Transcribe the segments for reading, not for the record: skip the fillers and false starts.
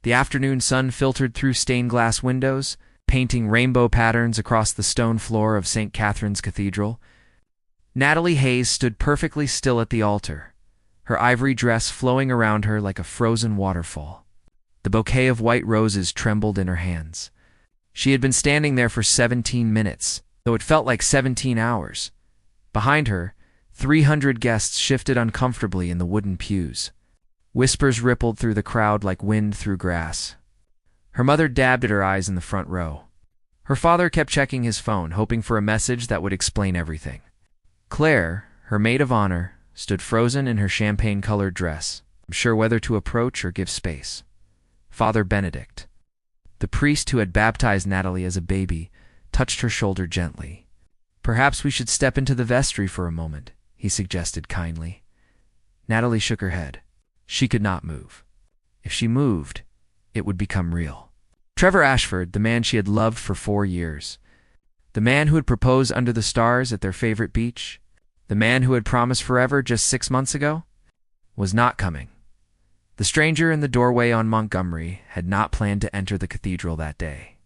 The afternoon sun filtered through stained glass windows, painting rainbow patterns across the stone floor of St. Catherine's Cathedral. Natalie Hayes stood perfectly still at the altar, her ivory dress flowing around her like a frozen waterfall. The bouquet of white roses trembled in her hands. She had been standing there for 17 minutes, though it felt like 17 hours. Behind her, 300 guests shifted uncomfortably in the wooden pews. Whispers rippled through the crowd like wind through grass. Her mother dabbed at her eyes in the front row. Her father kept checking his phone, hoping for a message that would explain everything. Claire, her maid of honor, stood frozen in her champagne-colored dress, unsure whether to approach or give space. Father Benedict, the priest who had baptized Natalie as a baby, touched her shoulder gently. "Perhaps we should step into the vestry for a moment," he suggested kindly. Natalie shook her head. She could not move. If she moved, it would become real. Trevor Ashford, the man she had loved for 4 years, the man who had proposed under the stars at their favorite beach, the man who had promised forever just 6 months ago, was not coming. The stranger in the doorway on Montgomery had not planned to enter the cathedral that day.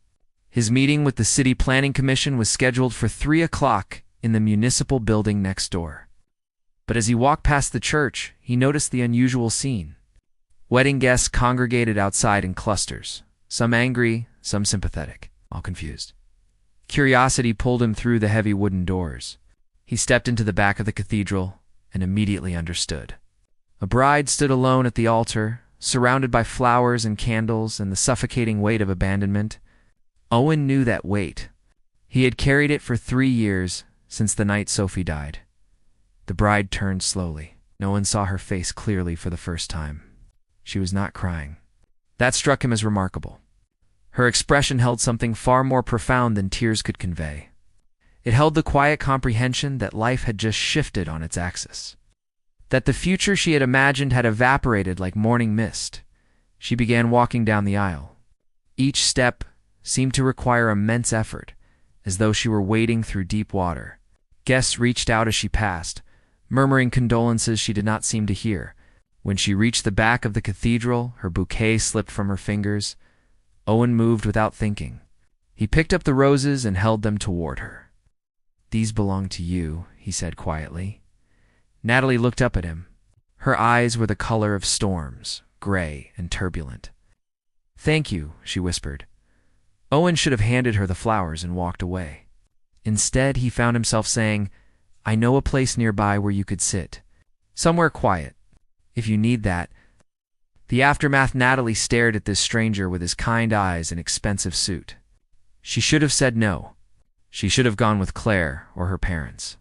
His meeting with the City Planning Commission was scheduled for 3 o'clock in the municipal building next door. But as he walked past the church, he noticed the unusual scene. Wedding guests congregated outside in clusters, some angry, some sympathetic, all confused. Curiosity pulled him through the heavy wooden doors. He stepped into the back of the cathedral and immediately understood. A bride stood alone at the altar, surrounded by flowers and candles and the suffocating weight of abandonment. Owen knew that weight. He had carried it for 3 years, since the night Sophie died. The bride turned slowly. No one saw her face clearly for the first time. She was not crying. That struck him as remarkable. Her expression held something far more profound than tears could convey. It held the quiet comprehension that life had just shifted on its axis, that the future she had imagined had evaporated like morning mist. She began walking down the aisle. Each step seemed to require immense effort, as though she were wading through deep water. Guests reached out as she passed, murmuring condolences she did not seem to hear. When she reached the back of the cathedral, her bouquet slipped from her fingers. Owen moved without thinking. He picked up the roses and held them toward her. "These belong to you," he said quietly. Natalie looked up at him. Her eyes were the color of storms, gray and turbulent. "Thank you," she whispered. Owen should have handed her the flowers and walked away. Instead, he found himself saying, "I know a place nearby where you could sit. Somewhere quiet. If you need that." The aftermath. Natalie stared at this stranger with his kind eyes and expensive suit. She should have said no. She should have gone with Claire or her parents.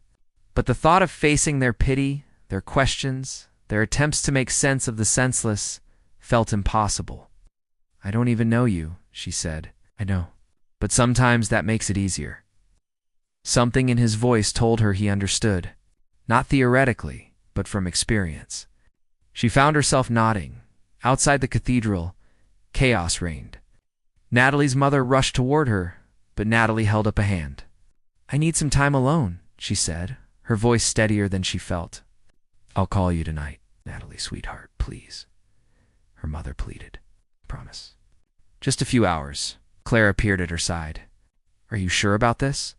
But the thought of facing their pity, their questions, their attempts to make sense of the senseless, felt impossible. "I don't even know you," she said. "I know. But sometimes that makes it easier." Something in his voice told her he understood, not theoretically, but from experience. She found herself nodding. Outside the cathedral, chaos reigned. Natalie's mother rushed toward her, but Natalie held up a hand. "I need some time alone," she said, her voice steadier than she felt. "I'll call you tonight, Natalie, sweetheart, please," her mother pleaded. "Promise." "Just a few hours." Claire appeared at her side. "Are you sure about this?"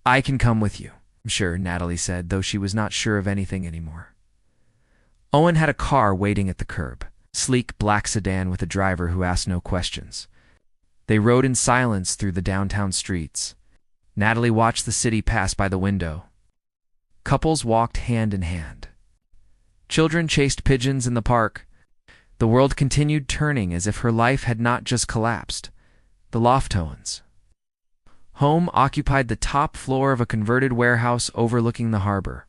"I can come with you." "I'm sure," Natalie said, though she was not sure of anything anymore. Owen had a car waiting at the curb, sleek black sedan with a driver who asked no questions. They rode in silence through the downtown streets. Natalie watched the city pass by the window. Couples walked hand in hand. Children chased pigeons in the park. The world continued turning as if her life had not just collapsed. The Loftones home occupied the top floor of a converted warehouse overlooking the harbor.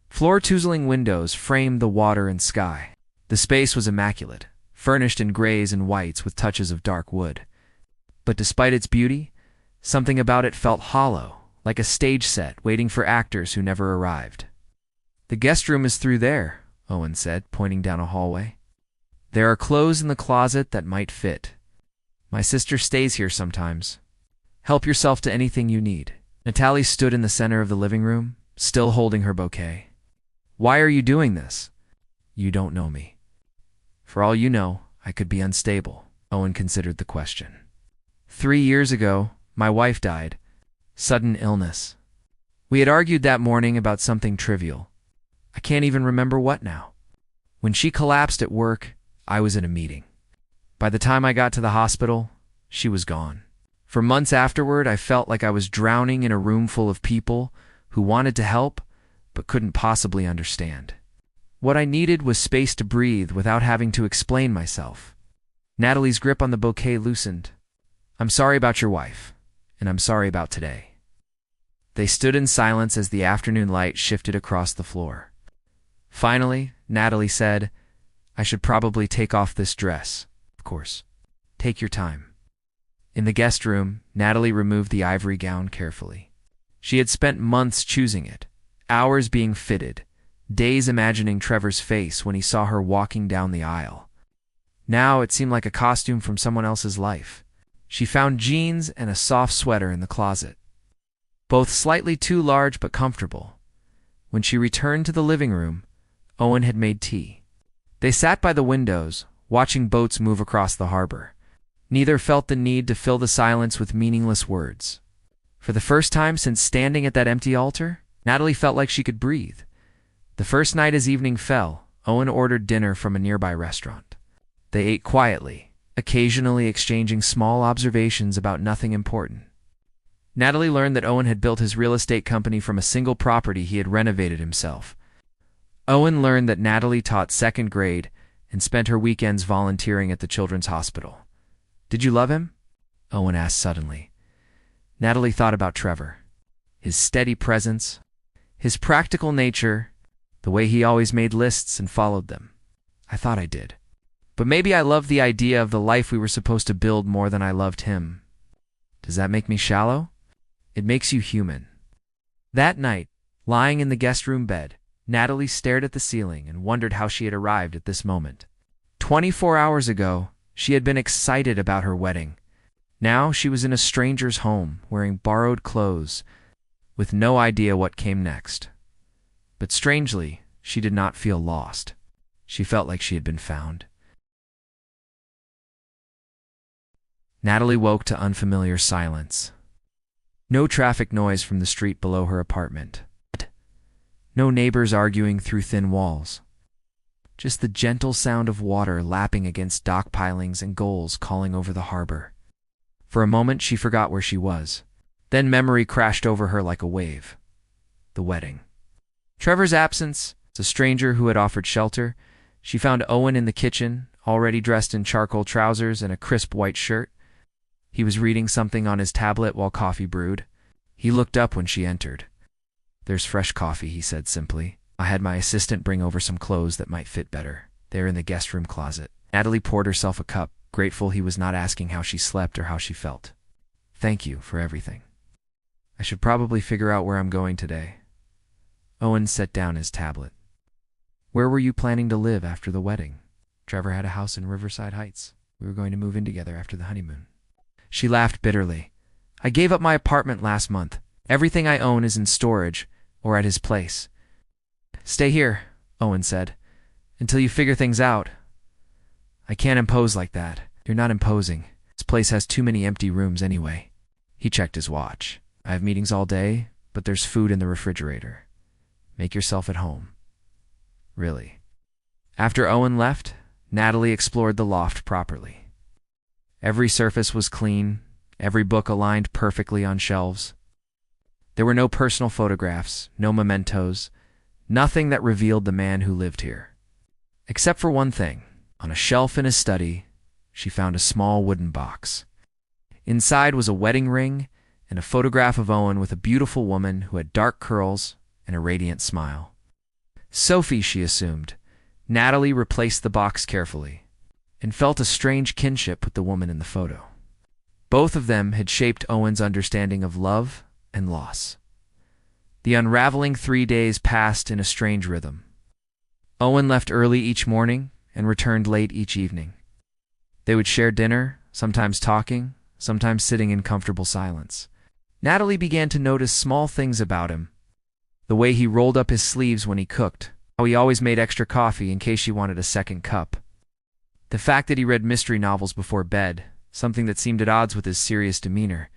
Floor-tootling windows framed the water and sky. The space was immaculate, furnished in grays and whites with touches of dark wood. But despite its beauty, something about it felt hollow, like a stage set waiting for actors who never arrived. "The guest room is through there," Owen said, pointing down a hallway. "There are clothes in the closet that might fit. My sister stays here sometimes. Help yourself to anything you need." Natalie stood in the center of the living room, still holding her bouquet. "Why are you doing this?" "You don't know me. For all you know, I could be unstable. Owen considered the question. 3 years ago, my wife died. Sudden illness. We had argued that morning about something trivial. I can't even remember what now. When she collapsed at work, I was in a meeting. By the time I got to the hospital, she was gone. For months afterward, I felt like I was drowning in a room full of people who wanted to help but couldn't possibly understand. What I needed was space to breathe without having to explain myself. Natalie's grip on the bouquet loosened. I'm sorry about your wife, and I'm sorry about today. They stood in silence as the afternoon light shifted across the floor. Finally, Natalie said, I should probably take off this dress. Of course. Take your time. In the guest room, Natalie removed the ivory gown carefully. She had spent months choosing it, hours being fitted, days imagining Trevor's face when he saw her walking down the aisle. Now it seemed like a costume from someone else's life. She found jeans and a soft sweater in the closet, both slightly too large but comfortable. When she returned to the living room, Owen had made tea. They sat by the windows, watching boats move across the harbor. Neither felt the need to fill the silence with meaningless words. For the first time since standing at that empty altar, Natalie felt like she could breathe. The first night as evening fell, Owen ordered dinner from a nearby restaurant. They ate quietly, occasionally exchanging small observations about nothing important. Natalie learned that Owen had built his real estate company from a single property he had renovated himself. Owen learned that Natalie taught second grade and spent her weekends volunteering at the children's hospital. Did you love him? Owen asked suddenly. Natalie thought about Trevor. His steady presence, his practical nature, the way he always made lists and followed them. I thought I did. But maybe I loved the idea of the life we were supposed to build more than I loved him. Does that make me shallow? It makes you human. That night, lying in the guest room bed, Natalie stared at the ceiling and wondered how she had arrived at this moment. 24 hours ago, she had been excited about her wedding. Now she was in a stranger's home, wearing borrowed clothes, with no idea what came next. But strangely, she did not feel lost. She felt like she had been found. Natalie woke to unfamiliar silence. No traffic noise from the street below her apartment. No neighbors arguing through thin walls. Just the gentle sound of water lapping against dock pilings and gulls calling over the harbor. For a moment, she forgot where she was. Then memory crashed over her like a wave. The wedding. Trevor's absence, a stranger who had offered shelter. She found Owen in the kitchen, already dressed in charcoal trousers and a crisp white shirt. He was reading something on his tablet while coffee brewed. He looked up when she entered. There's fresh coffee, he said simply. I had my assistant bring over some clothes that might fit better. They're in the guest room closet. Natalie poured herself a cup, grateful he was not asking how she slept or how she felt. Thank you for everything. I should probably figure out where I'm going today. Owen set down his tablet. Where were you planning to live after the wedding? Trevor had a house in Riverside Heights. We were going to move in together after the honeymoon. She laughed bitterly. I gave up my apartment last month. Everything I own is in storage or at his place. Stay here, Owen said, until you figure things out. I can't impose like that. You're not imposing. This place has too many empty rooms anyway. He checked his watch. I have meetings all day, but there's food in the refrigerator. Make yourself at home. Really. After Owen left, Natalie explored the loft properly. Every surface was clean, every book aligned perfectly on shelves. There were no personal photographs, no mementos, nothing that revealed the man who lived here. Except for one thing. On a shelf in his study, she found a small wooden box. Inside was a wedding ring and a photograph of Owen with a beautiful woman who had dark curls and a radiant smile. Sophie, she assumed. Natalie replaced the box carefully and felt a strange kinship with the woman in the photo. Both of them had shaped Owen's understanding of love and loss. The unraveling 3 days passed in a strange rhythm. Owen left early each morning and returned late each evening. They would share dinner, sometimes talking, sometimes sitting in comfortable silence. Natalie began to notice small things about him. The way he rolled up his sleeves when he cooked, how he always made extra coffee in case she wanted a second cup. The fact that he read mystery novels before bed, something that seemed at odds with his serious demeanor.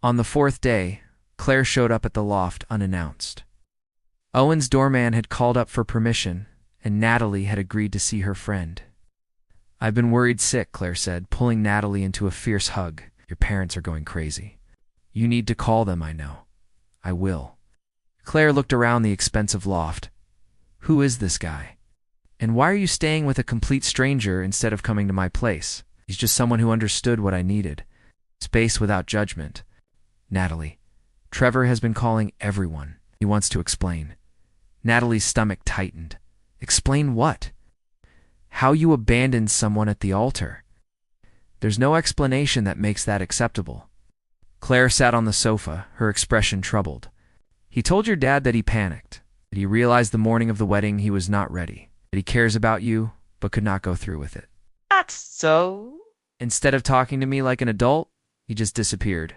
On the fourth day, Claire showed up at the loft unannounced. Owen's doorman had called up for permission, and Natalie had agreed to see her friend. "I've been worried sick," Claire said, pulling Natalie into a fierce hug. "Your parents are going crazy. You need to call them, I know." "I will." Claire looked around the expensive loft. "Who is this guy? And why are you staying with a complete stranger instead of coming to my place? He's just someone who understood what I needed. Space without judgment." "Natalie, Trevor has been calling everyone. He wants to explain." Natalie's stomach tightened. "Explain what?" "How you abandoned someone at the altar." "There's no explanation that makes that acceptable." Claire sat on the sofa, her expression troubled. "He told your dad that he panicked, that he realized the morning of the wedding he was not ready, that he cares about you, but could not go through with it." That's so... Instead of talking to me like an adult, he just disappeared.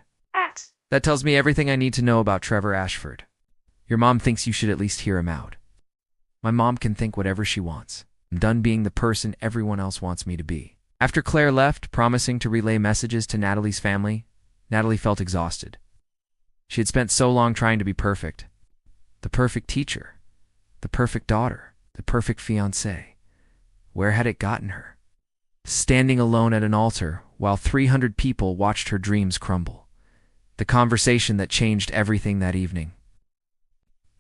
That tells me everything I need to know about Trevor Ashford. Your mom thinks you should at least hear him out. My mom can think whatever she wants. I'm done being the person everyone else wants me to be. After Claire left, promising to relay messages to Natalie's family, Natalie felt exhausted. She had spent so long trying to be perfect. The perfect teacher, the perfect daughter, the perfect fiancé. Where had it gotten her? Standing alone at an altar while 300 people watched her dreams crumble. The conversation that changed everything that evening.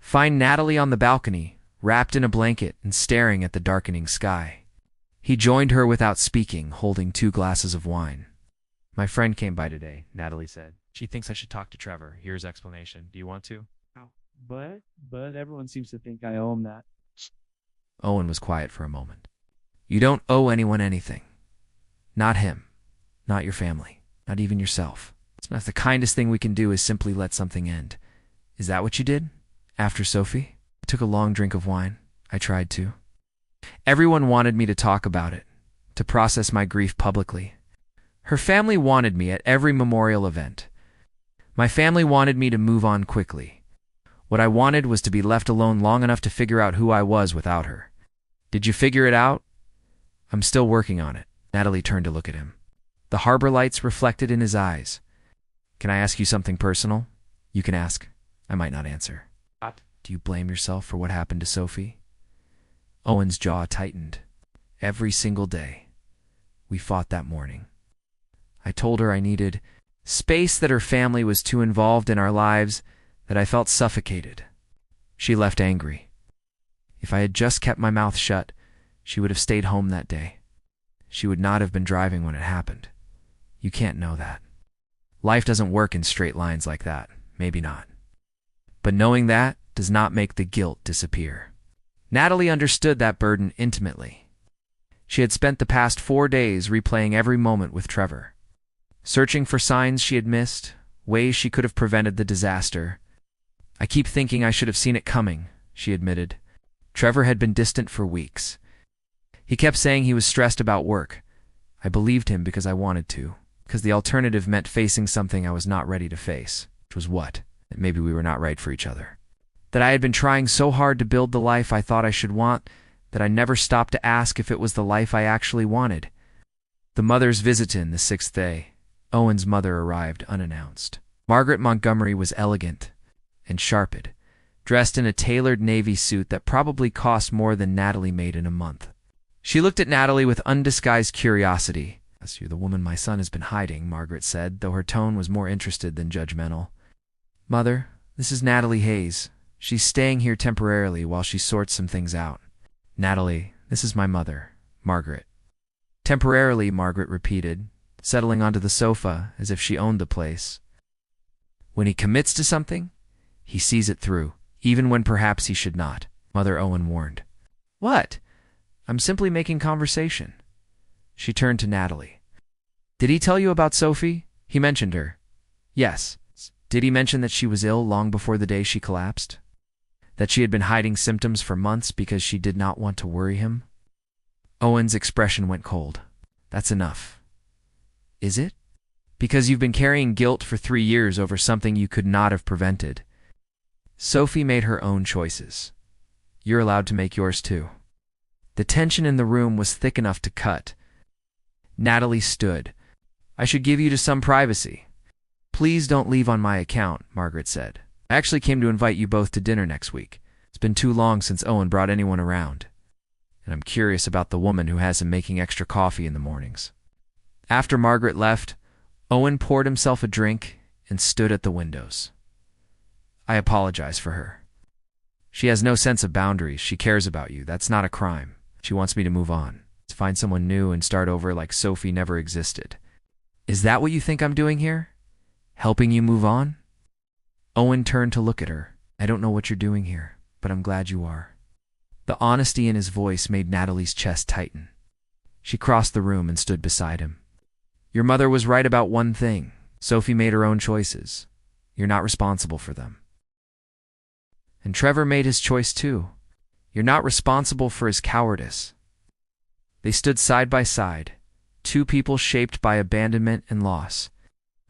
Find Natalie on the balcony, wrapped in a blanket and staring at the darkening sky. He joined her without speaking, holding 2 glasses of wine. "My friend came by today," Natalie said. "She thinks I should talk to Trevor. Here's explanation. Do you want to?" But everyone seems to think I owe him that." Owen was quiet for a moment. "You don't owe anyone anything. Not him. Not your family. Not even yourself. It's the kindest thing we can do is simply let something end. Is that what you did? After Sophie?" I took a long drink of wine. I tried to. Everyone wanted me to talk about it, to process my grief publicly. Her family wanted me at every memorial event. My family wanted me to move on quickly. What I wanted was to be left alone long enough to figure out who I was without her. Did you figure it out? I'm still working on it. Natalie turned to look at him. The harbor lights reflected in his eyes. Can I ask you something personal? You can ask. I might not answer. Do you blame yourself for what happened to Sophie? Owen's jaw tightened. Every single day. We fought that morning. I told her I needed space, that her family was too involved in our lives, that I felt suffocated. She left angry. If I had just kept my mouth shut, she would have stayed home that day. She would not have been driving when it happened. You can't know that. Life doesn't work in straight lines like that. Maybe not. But knowing that does not make the guilt disappear. Natalie understood that burden intimately. She had spent the past 4 days replaying every moment with Trevor, searching for signs she had missed, ways she could have prevented the disaster. I keep thinking I should have seen it coming, she admitted. Trevor had been distant for weeks. He kept saying he was stressed about work. I believed him because I wanted to, because the alternative meant facing something I was not ready to face, which was what? That maybe we were not right for each other. That I had been trying so hard to build the life I thought I should want, that I never stopped to ask if it was the life I actually wanted. The mother's visit in the 6th day. Owen's mother arrived unannounced. Margaret Montgomery was elegant and sharpened, dressed in a tailored navy suit that probably cost more than Natalie made in a month. She looked at Natalie with undisguised curiosity. "You're the woman my son has been hiding," Margaret said, though her tone was more interested than judgmental. "Mother, this is Natalie Hayes. She's staying here temporarily while she sorts some things out." "Natalie, this is my mother, Margaret." "Temporarily," Margaret repeated, settling onto the sofa as if she owned the place. When he commits to something, he sees it through, even when perhaps he should not, Mother Owen warned. "What?" "I'm simply making conversation." She turned to Natalie. "Did he tell you about Sophie? He mentioned her." "Yes." "Did he mention that she was ill long before the day she collapsed? That she had been hiding symptoms for months because she did not want to worry him?" Owen's expression went cold. "That's enough." "Is it?" "Because you've been carrying guilt for 3 years over something you could not have prevented. Sophie made her own choices. You're allowed to make yours too." The tension in the room was thick enough to cut, Natalie stood. I should give you to some privacy. Please don't leave on my account, Margaret said. I actually came to invite you both to dinner next week. It's been too long since Owen brought anyone around. And I'm curious about the woman who has him making extra coffee in the mornings. After Margaret left, Owen poured himself a drink and stood at the windows. I apologize for her. She has no sense of boundaries. She cares about you. That's not a crime. She wants me to move on, to find someone new and start over like Sophie never existed. Is that what you think I'm doing here? Helping you move on? Owen turned to look at her. I don't know what you're doing here, but I'm glad you are. The honesty in his voice made Natalie's chest tighten. She crossed the room and stood beside him. Your mother was right about one thing. Sophie made her own choices. You're not responsible for them. And Trevor made his choice too. You're not responsible for his cowardice. They stood side by side, two people shaped by abandonment and loss,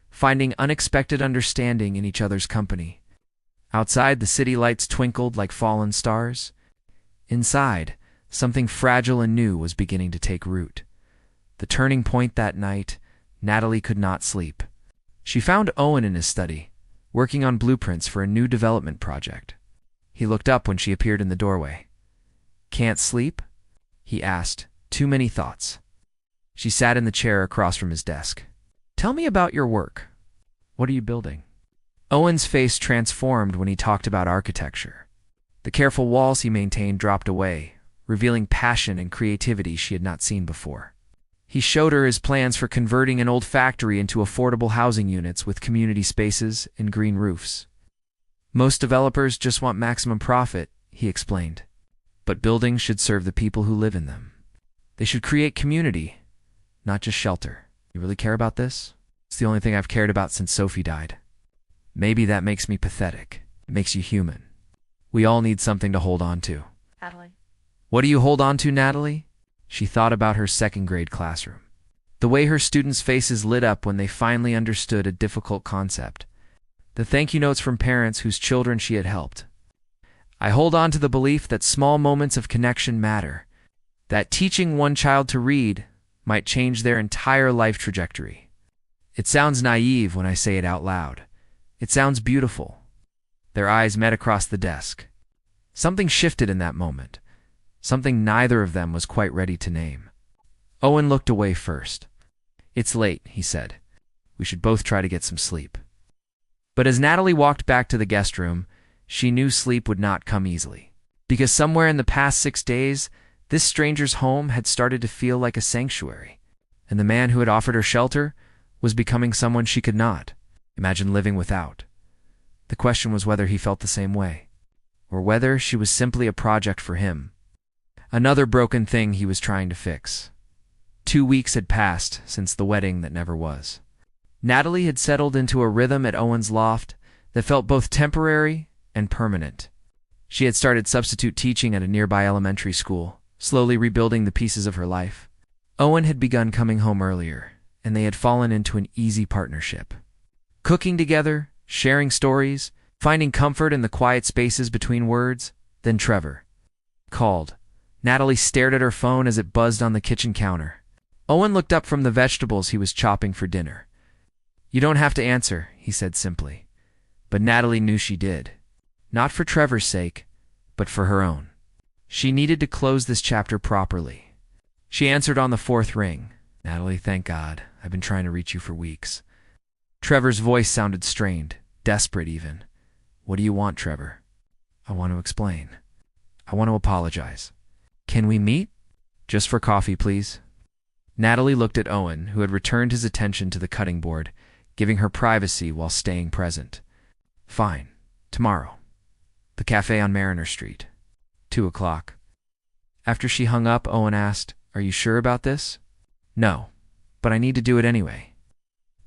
finding unexpected understanding in each other's company. Outside, the city lights twinkled like fallen stars. Inside, something fragile and new was beginning to take root. The turning point that night, Natalie could not sleep. She found Owen in his study, working on blueprints for a new development project. He looked up when she appeared in the doorway. Can't sleep? He asked. Too many thoughts. She sat in the chair across from his desk. Tell me about your work. What are you building? Owen's face transformed when he talked about architecture. The careful walls he maintained dropped away, revealing passion and creativity she had not seen before. He showed her his plans for converting an old factory into affordable housing units with community spaces and green roofs. Most developers just want maximum profit, he explained. But buildings should serve the people who live in them. They should create community, not just shelter. You really care about this? It's the only thing I've cared about since Sophie died. Maybe that makes me pathetic. It makes you human. We all need something to hold on to. Natalie. What do you hold on to, Natalie? She thought about her second-grade classroom. The way her students' faces lit up when they finally understood a difficult concept. The thank you notes from parents whose children she had helped. I hold on to the belief that small moments of connection matter, that teaching one child to read might change their entire life trajectory. It sounds naive when I say it out loud. It sounds beautiful. Their eyes met across the desk. Something shifted in that moment, something neither of them was quite ready to name. Owen looked away first. It's late, he said. We should both try to get some sleep. But as Natalie walked back to the guest room, she knew sleep would not come easily. Because somewhere in the past 6 days, this stranger's home had started to feel like a sanctuary, and the man who had offered her shelter was becoming someone she could not imagine living without. The question was whether he felt the same way, or whether she was simply a project for him. Another broken thing he was trying to fix. 2 weeks had passed since the wedding that never was. Natalie had settled into a rhythm at Owen's loft that felt both temporary and permanent. She had started substitute teaching at a nearby elementary school, slowly rebuilding the pieces of her life. Owen had begun coming home earlier, and they had fallen into an easy partnership. Cooking together, sharing stories, finding comfort in the quiet spaces between words. Then Trevor called. Natalie stared at her phone as it buzzed on the kitchen counter. Owen looked up from the vegetables he was chopping for dinner. You don't have to answer, he said simply. But Natalie knew she did. Not for Trevor's sake, but for her own. She needed to close this chapter properly. She answered on the 4th ring. Natalie, thank God. I've been trying to reach you for weeks. Trevor's voice sounded strained, desperate even. What do you want, Trevor? I want to explain. I want to apologize. Can we meet? Just for coffee, please. Natalie looked at Owen, who had returned his attention to the cutting board, giving her privacy while staying present. Fine. Tomorrow. The cafe on Mariner Street. 2 o'clock. After she hung up, Owen asked, Are you sure about this? No, but I need to do it anyway.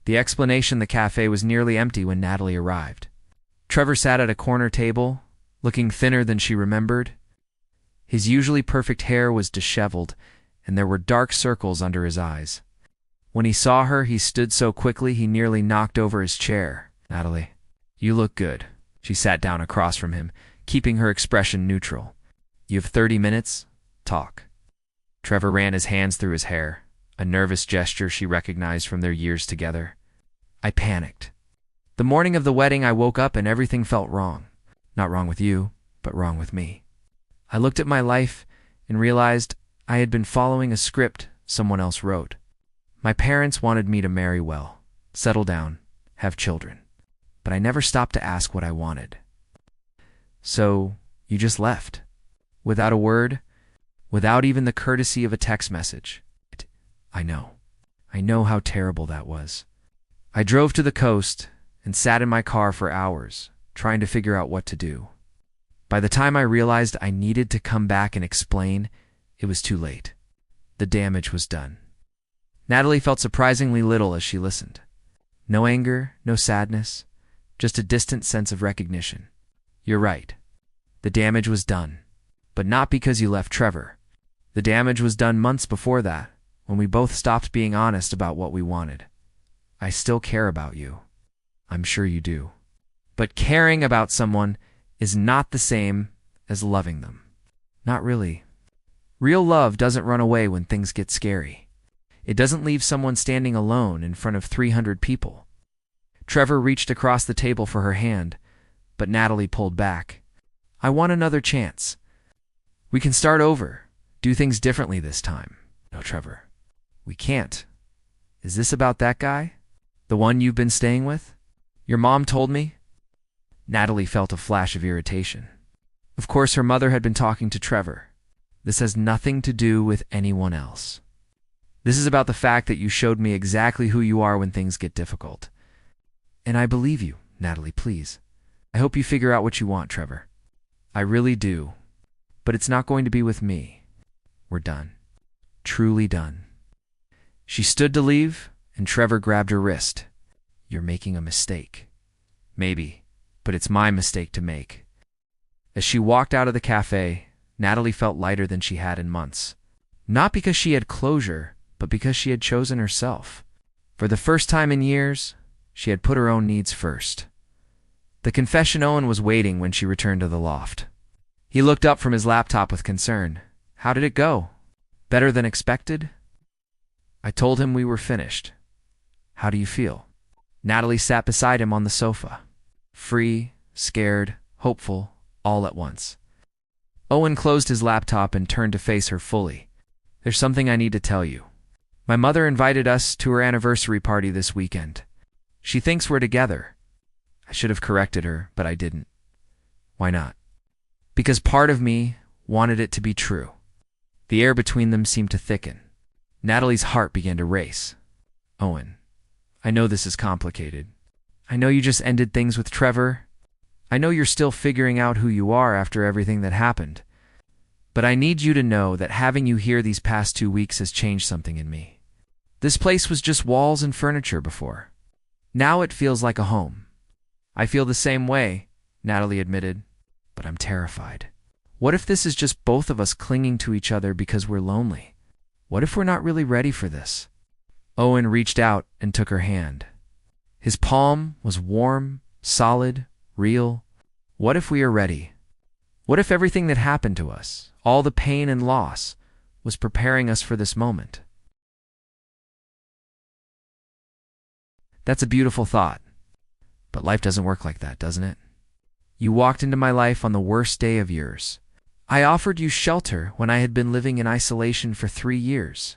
The explanation the cafe was nearly empty when Natalie arrived. Trevor sat at a corner table, looking thinner than she remembered. His usually perfect hair was disheveled, and there were dark circles under his eyes. When he saw her, he stood so quickly he nearly knocked over his chair. Natalie, you look good. She sat down across from him, keeping her expression neutral. You have 30 minutes? Talk. Trevor ran his hands through his hair. a nervous gesture she recognized from their years together. I panicked. The morning of the wedding, I woke up and everything felt wrong. Not wrong with you, but wrong with me. I looked at my life and realized I had been following a script someone else wrote. My parents wanted me to marry well, settle down, have children. But I never stopped to ask what I wanted. So you just left. Without a word, without even the courtesy of a text message. I know. I know how terrible that was. I drove to the coast and sat in my car for hours, trying to figure out what to do. By the time I realized I needed to come back and explain, it was too late. The damage was done. Natalie felt surprisingly little as she listened. No anger, no sadness, just a distant sense of recognition. You're right. The damage was done. But not because you left Trevor. The damage was done months before that, when we both stopped being honest about what we wanted. I still care about you. I'm sure you do. But caring about someone is not the same as loving them. Not really. Real love doesn't run away when things get scary. It doesn't leave someone standing alone in front of 300 people. Trevor reached across the table for her hand, but Natalie pulled back. I want another chance. We can start over, do things differently this time. No, Trevor. We can't. Is this about that guy? The one you've been staying with? Your mom told me? Natalie felt a flash of irritation. Of course, her mother had been talking to Trevor. This has nothing to do with anyone else. This is about the fact that you showed me exactly who you are when things get difficult. And I believe you, Natalie, please. I hope you figure out what you want, Trevor. I really do. But it's not going to be with me. We're done. Truly done. She stood to leave, and Trevor grabbed her wrist. You're making a mistake. Maybe, but it's my mistake to make. As she walked out of the cafe, Natalie felt lighter than she had in months. Not because she had closure, but because she had chosen herself. For the first time in years, she had put her own needs first. The confession Owen was waiting when she returned to the loft. He looked up from his laptop with concern. How did it go? Better than expected? I told him we were finished. How do you feel? Natalie sat beside him on the sofa. Free, scared, hopeful, all at once. Owen closed his laptop and turned to face her fully. There's something I need to tell you. My mother invited us to her anniversary party this weekend. She thinks we're together. I should have corrected her, but I didn't. Why not? Because part of me wanted it to be true. The air between them seemed to thicken. Natalie's heart began to race. Owen, I know this is complicated. I know you just ended things with Trevor. I know you're still figuring out who you are after everything that happened. But I need you to know that having you here these past 2 weeks has changed something in me. This place was just walls and furniture before. Now it feels like a home. I feel the same way, Natalie admitted, but I'm terrified. What if this is just both of us clinging to each other because we're lonely? What if we're not really ready for this? Owen reached out and took her hand. His palm was warm, solid, real. What if we are ready? What if everything that happened to us, all the pain and loss, was preparing us for this moment? That's a beautiful thought. But life doesn't work like that, doesn't it? You walked into my life on the worst day of yours. I offered you shelter when I had been living in isolation for 3 years.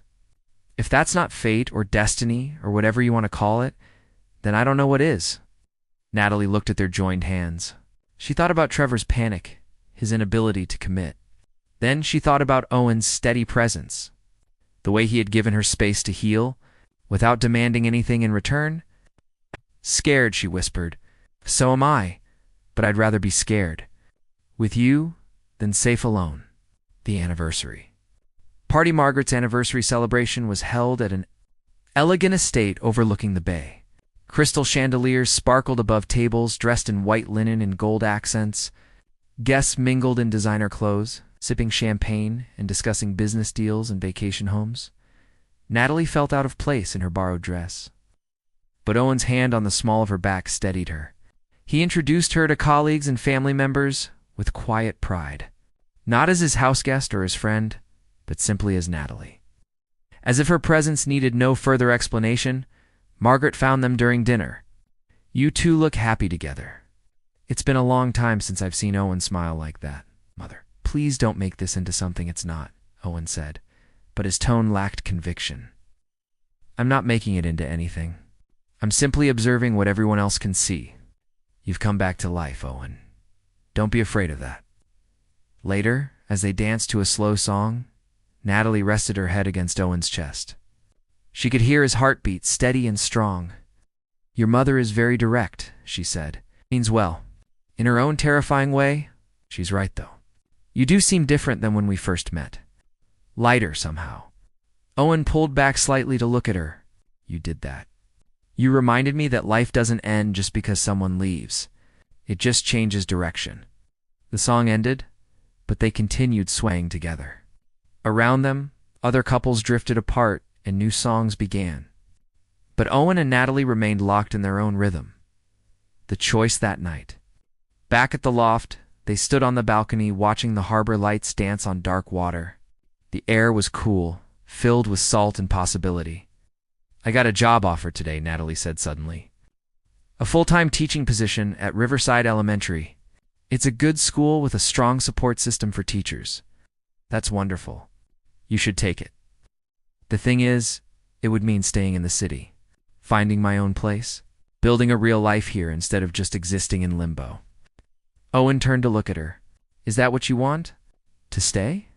If that's not fate or destiny or whatever you want to call it, then I don't know what is. Natalie looked at their joined hands. She thought about Trevor's panic, his inability to commit. Then she thought about Owen's steady presence, the way he had given her space to heal, without demanding anything in return. Scared, she whispered. So am I, but I'd rather be scared. With you, than safe alone. The anniversary. Party Margaret's anniversary celebration was held at an elegant estate overlooking the bay. Crystal chandeliers sparkled above tables dressed in white linen and gold accents. Guests mingled in designer clothes, sipping champagne and discussing business deals and vacation homes. Natalie felt out of place in her borrowed dress. But Owen's hand on the small of her back steadied her. He introduced her to colleagues and family members with quiet pride. Not as his houseguest or his friend, but simply as Natalie. As if her presence needed no further explanation, Margaret found them during dinner. "You two look happy together. It's been a long time since I've seen Owen smile like that, Mother." "Please don't make this into something it's not," Owen said, but his tone lacked conviction. "I'm not making it into anything. I'm simply observing what everyone else can see. You've come back to life, Owen. Don't be afraid of that." Later, as they danced to a slow song, Natalie rested her head against Owen's chest. She could hear his heartbeat, steady and strong. "Your mother is very direct," she said. "Means well. In her own terrifying way, she's right, though. You do seem different than when we first met. Lighter, somehow." Owen pulled back slightly to look at her. "You did that. You reminded me that life doesn't end just because someone leaves. It just changes direction." The song ended, but they continued swaying together. Around them, other couples drifted apart and new songs began. But Owen and Natalie remained locked in their own rhythm. The choice that night. Back at the loft, they stood on the balcony watching the harbor lights dance on dark water. The air was cool, filled with salt and possibility. "I got a job offer today," Natalie said suddenly. "A full-time teaching position at Riverside Elementary. It's a good school with a strong support system for teachers." "That's wonderful. You should take it." "The thing is, it would mean staying in the city, finding my own place, building a real life here instead of just existing in limbo." Owen turned to look at her. "Is that what you want? To stay?"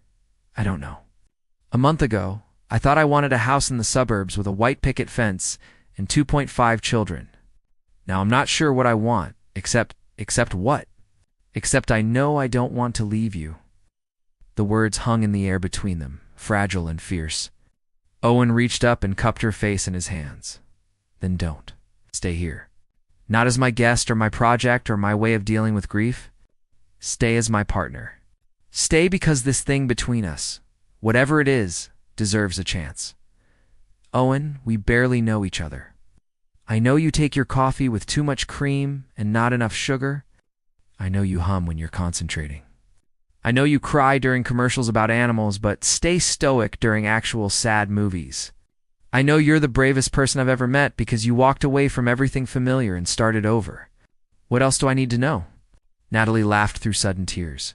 "I don't know. A month ago, I thought I wanted a house in the suburbs with a white picket fence and 2.5 children. Now I'm not sure what I want, except what? Except I know I don't want to leave you." The words hung in the air between them, fragile and fierce. Owen reached up and cupped her face in his hands. "Then don't. Stay here. Not as my guest or my project or my way of dealing with grief. Stay as my partner. Stay because this thing between us, whatever it is, deserves a chance. Owen, we barely know each other. I know you take your coffee with too much cream and not enough sugar. I know you hum when you're concentrating. I know you cry during commercials about animals, but stay stoic during actual sad movies. I know you're the bravest person I've ever met because you walked away from everything familiar and started over. What else do I need to know?" Natalie laughed through sudden tears.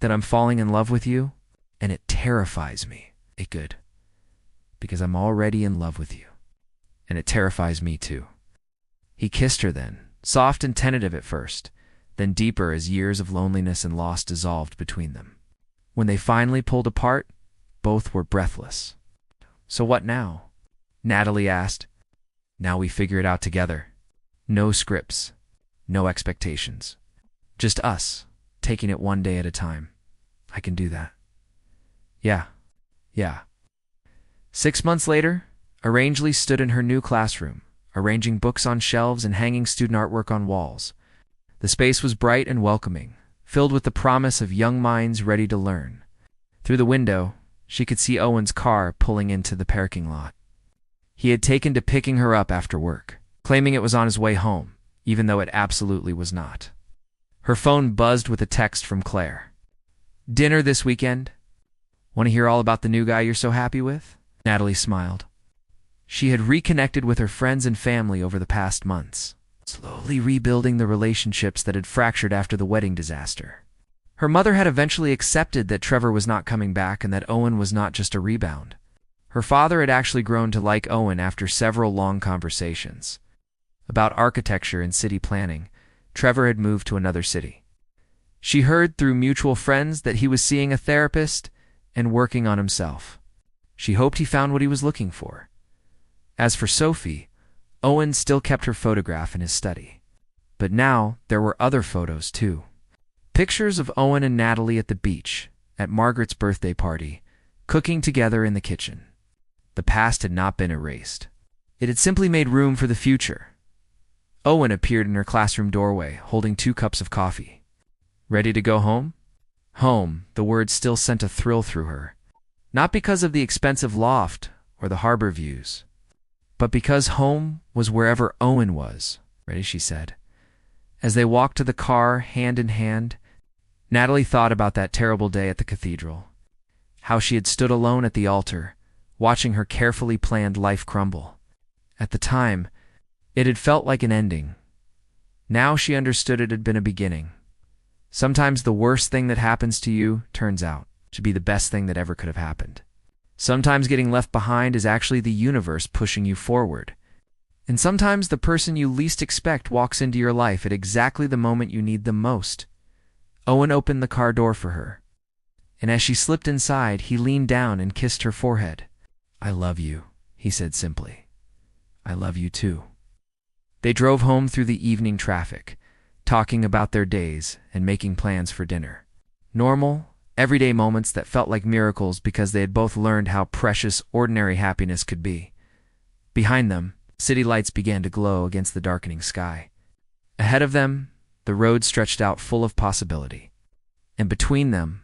"That I'm falling in love with you, and it terrifies me." "Good. Because I'm already in love with you, and it terrifies me too." He kissed her then, soft and tentative at first, then deeper as years of loneliness and loss dissolved between them. When they finally pulled apart, both were breathless. "So what now?" Natalie asked. "Now we figure it out together. No scripts, no expectations. Just us, taking it one day at a time. I can do that." Yeah. 6 months later, Rangeley stood in her new classroom, arranging books on shelves and hanging student artwork on walls. The space was bright and welcoming, filled with the promise of young minds ready to learn. Through the window, she could see Owen's car pulling into the parking lot. He had taken to picking her up after work, claiming it was on his way home, even though it absolutely was not. Her phone buzzed with a text from Claire. "Dinner this weekend? Want to hear all about the new guy you're so happy with?" Natalie smiled. She had reconnected with her friends and family over the past months, slowly rebuilding the relationships that had fractured after the wedding disaster. Her mother had eventually accepted that Trevor was not coming back and that Owen was not just a rebound. Her father had actually grown to like Owen after several long conversations. About architecture and city planning, Trevor had moved to another city. She heard through mutual friends that he was seeing a therapist and working on himself. She hoped he found what he was looking for. As for Sophie, Owen still kept her photograph in his study. But now there were other photos too. Pictures of Owen and Natalie at the beach, at Margaret's birthday party, cooking together in the kitchen. The past had not been erased. It had simply made room for the future. Owen appeared in her classroom doorway, holding 2 cups of coffee. "Ready to go home?" Home, the word still sent a thrill through her. Not because of the expensive loft or the harbor views, but because home was wherever Owen was. "Ready," she said. As they walked to the car, hand in hand, Natalie thought about that terrible day at the cathedral. How she had stood alone at the altar, watching her carefully planned life crumble. At the time, it had felt like an ending. Now she understood it had been a beginning. Sometimes the worst thing that happens to you turns out to be the best thing that ever could have happened. Sometimes getting left behind is actually the universe pushing you forward. And sometimes the person you least expect walks into your life at exactly the moment you need them most. Owen opened the car door for her, and as she slipped inside, he leaned down and kissed her forehead. "I love you," he said simply. "I love you too." They drove home through the evening traffic, talking about their days and making plans for dinner. Normal, everyday moments that felt like miracles because they had both learned how precious ordinary happiness could be. Behind them, city lights began to glow against the darkening sky. Ahead of them, the road stretched out full of possibility. And between them,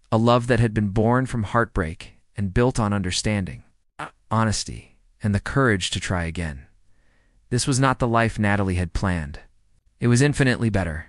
a love that had been born from heartbreak and built on understanding, honesty, and the courage to try again. This was not the life Natalie had planned. It was infinitely better,